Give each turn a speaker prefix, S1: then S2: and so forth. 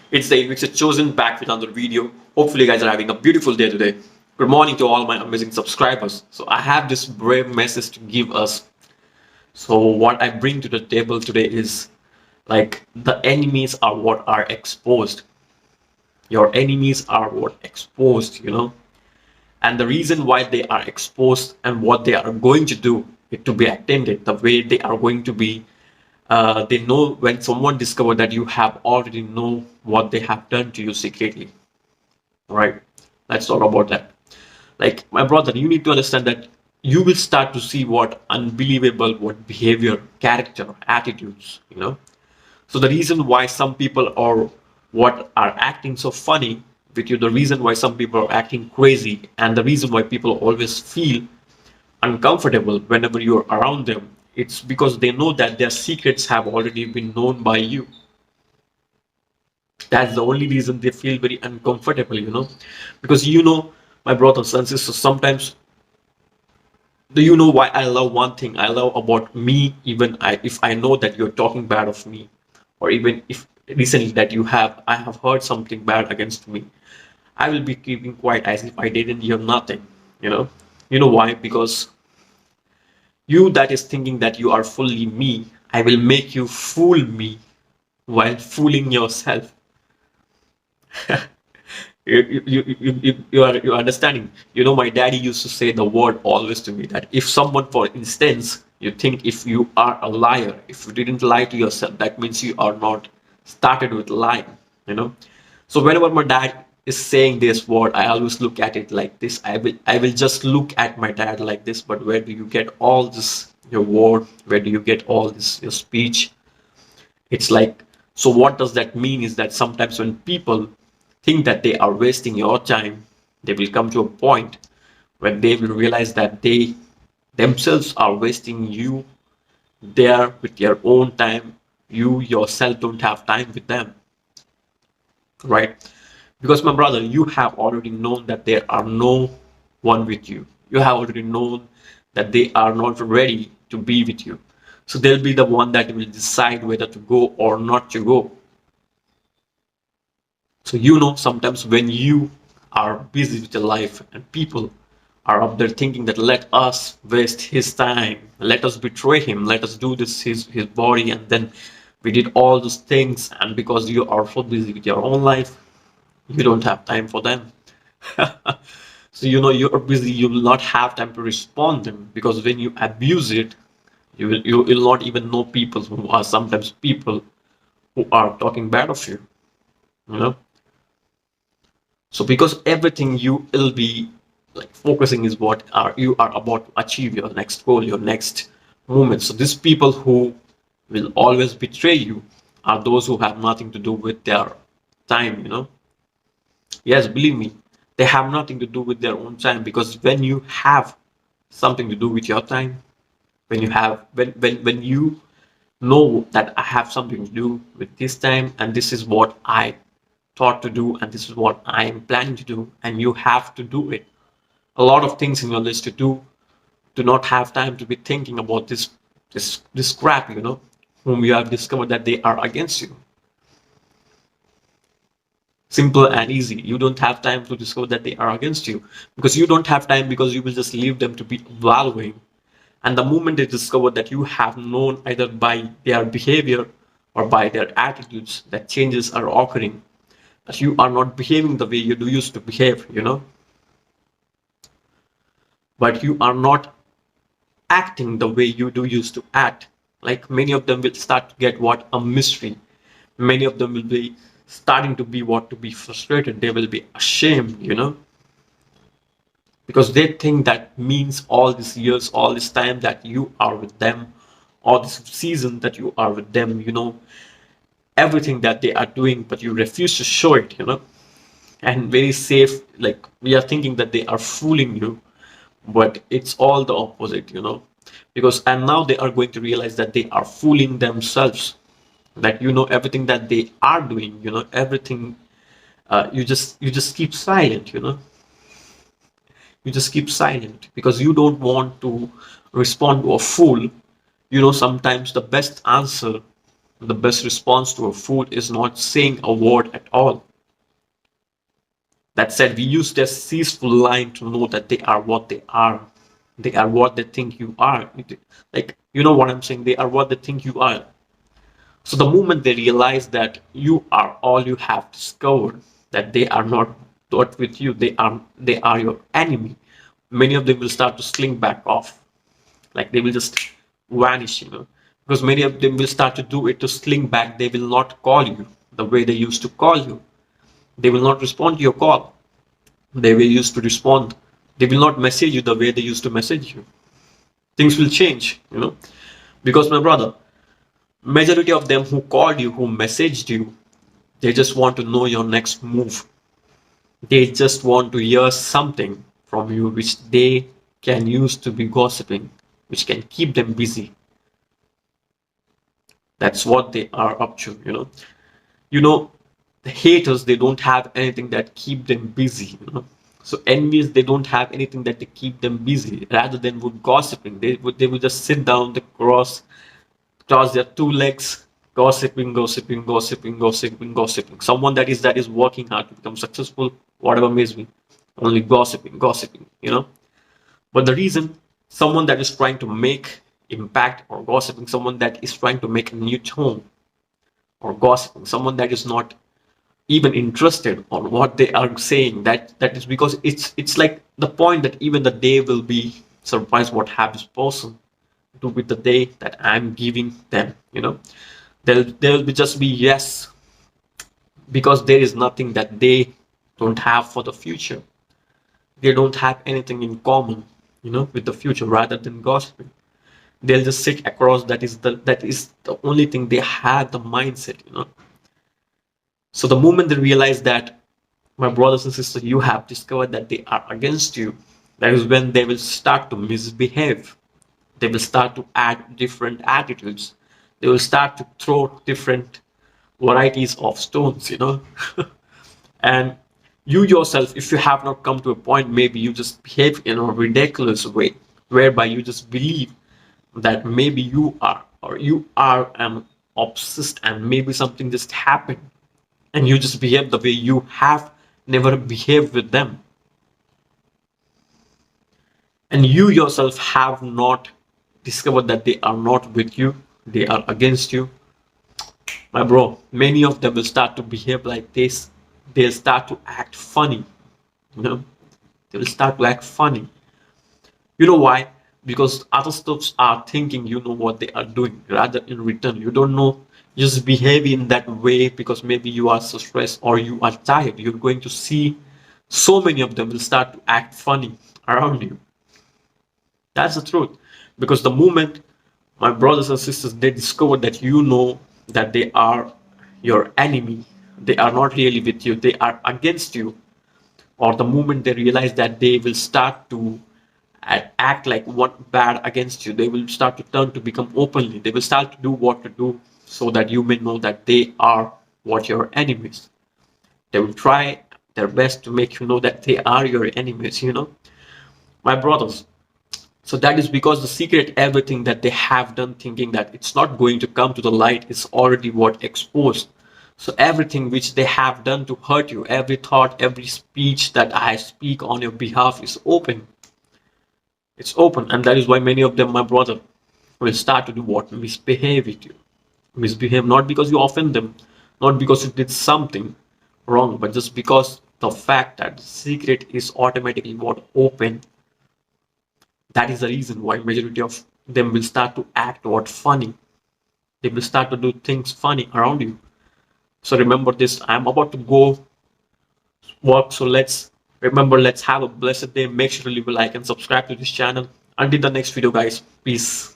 S1: It's the Invictus Chosen back with another video. Hopefully, you guys are having a beautiful day today. Good morning to all my amazing subscribers. So, I have this brave message to give us. So, what I bring to the table today is like the enemies are what are exposed. Your enemies are what exposed. And the reason why they are exposed and what they are going to do it to be attended, the way they are going to be they know when someone discover that you have already know what they have done to you secretly. All right, let's talk about that. Like my brother, you need to understand that you will start to see what unbelievable, what behavior, character, attitudes. So the reason why some people are what are acting so funny with you, the reason why some people are acting crazy, and the reason why people always feel uncomfortable whenever you're around them, it's because they know that their secrets have already been known by you. That's the only reason they feel very uncomfortable. Because my brothers and sisters, sometimes do you know why I love one thing I love about me, even if I know that you're talking bad of me, or even if recently that I have heard something bad against me, I will be keeping quiet as if I didn't hear nothing. You know, you know why? Because you that is thinking that you are fully me, I will make you fool me while fooling yourself. You're understanding. My daddy used to say the word always to me that if someone, for instance, you think if you are a liar, if you didn't lie to yourself, that means you are not started with lying. You know. So whenever my dad is saying this word, I always look at it like this. I will just look at my dad like this. But where do you get all this your word? Where do you get all this your speech? It's like, so what does that mean is that sometimes when people think that they are wasting your time, they will come to a point when they will realize that they themselves are wasting you there with their own time. You yourself don't have time with them, right? Because my brother, you have already known that there are no one with you. You have already known that they are not ready to be with you. So they'll be the one that will decide whether to go or not to go. So sometimes when you are busy with your life and people are up there thinking that let us waste his time, let us betray him, let us do this his body, and then we did all those things, and because you are so busy with your own life, you don't have time for them. So you're busy, you will not have time to respond them, because when you abuse it, you will not even know people who are sometimes people who are talking bad of you. You know. So because everything you will be like focusing is what are you are about to achieve your next goal, your next movement. So these people who will always betray you are those who have nothing to do with their time. Yes, believe me, they have nothing to do with their own time, because when you have something to do with your time, when you know that I have something to do with this time, and this is what I thought to do, and this is what I am planning to do, and you have to do it. A lot of things in your list to do not have time to be thinking about this crap, whom you have discovered that they are against you. Simple and easy. You don't have time to discover that they are against you, because you don't have time, because you will just leave them to be evaluating. And the moment they discover that you have known either by their behavior or by their attitudes that changes are occurring, that you are not behaving the way you do used to behave, but you are not acting the way you do used to act. Like many of them will start to get what a mystery. Many of them will be starting to be what to be frustrated. They will be ashamed, because they think that means all these years, all this time that you are with them, all this season that you are with them, everything that they are doing, but you refuse to show it. And very safe, like we are thinking that they are fooling you, but it's all the opposite. Because and now they are going to realize that they are fooling themselves, that everything that they are doing, everything. You just keep silent. You just keep silent because you don't want to respond to a fool. Sometimes the best answer The best response to a food is not saying a word at all. That said, we use their ceaseful line to know that they are what they are. They are what they think you are. Like, you know what I'm saying? They are what they think you are. So the moment they realize that you are all you have discovered, that they are not with you, they are your enemy, many of them will start to slink back off. Like they will just vanish, because many of them will start to do it to slink back. They will not call you the way they used to call you. They will not respond to your call. They will used to respond. They will not message you the way they used to message you. Things will change, because my brother, majority of them who called you, who messaged you, they just want to know your next move. They just want to hear something from you which they can use to be gossiping, which can keep them busy. That's what they are up to, The haters, they don't have anything that keep them busy. So enemies, they don't have anything that they keep them busy. Rather than would gossiping, they would just sit down, they cross their two legs, gossiping, gossiping, gossiping, gossiping, gossiping. Someone that is working hard to become successful, whatever may be, only gossiping, gossiping. But the reason, someone that is trying to make impact, or gossiping, someone that is trying to make a new tone, or gossiping, someone that is not even interested on what they are saying, that is because it's like the point that even the day will be surprised what have this person do with the day that I'm giving them. They'll be just be yes, because there is nothing that they don't have for the future. They don't have anything in common, with the future. Rather than gossiping, they'll just sit across. That is the only thing they have, the mindset. So the moment they realize that, my brothers and sisters, you have discovered that they are against you, that is when they will start to misbehave. They will start to add different attitudes. They will start to throw different varieties of stones. And you yourself, if you have not come to a point, maybe you just behave in a ridiculous way, whereby you just believe that maybe you are, or you are obsessed, and maybe something just happened, and you just behave the way you have never behaved with them, and you yourself have not discovered that they are not with you, they are against you. My bro, many of them will start to behave like this. They'll start to act funny. you know they will start to act funny. You know why? Because other stuffs are thinking you know what they are doing. Rather, in return, you don't know. You just behave in that way because maybe you are so stressed or you are tired. You're going to see so many of them will start to act funny around you. That's the truth. Because the moment, my brothers and sisters, they discover that you know that they are your enemy, they are not really with you, they are against you, or the moment they realize that they will start to act like what bad against you, they will start to turn to become openly, they will start to do what to do so that you may know that they are what your enemies. They will try their best to make you know that they are your enemies. My brothers, so that is because the secret, everything that they have done, thinking that it's not going to come to the light, is already what exposed. So everything which they have done to hurt you, every thought, every speech that I speak on your behalf is open. It's open, and that is why many of them, my brother, will start to do what? Misbehave with you. Misbehave not because you offend them, not because you did something wrong, but just because the fact that the secret is automatically what open. That is the reason why majority of them will start to act what funny. They will start to do things funny around you. So remember this. I'm about to go work. So let's have a blessed day. Make sure to leave a like and subscribe to this channel. Until the next video, guys. Peace.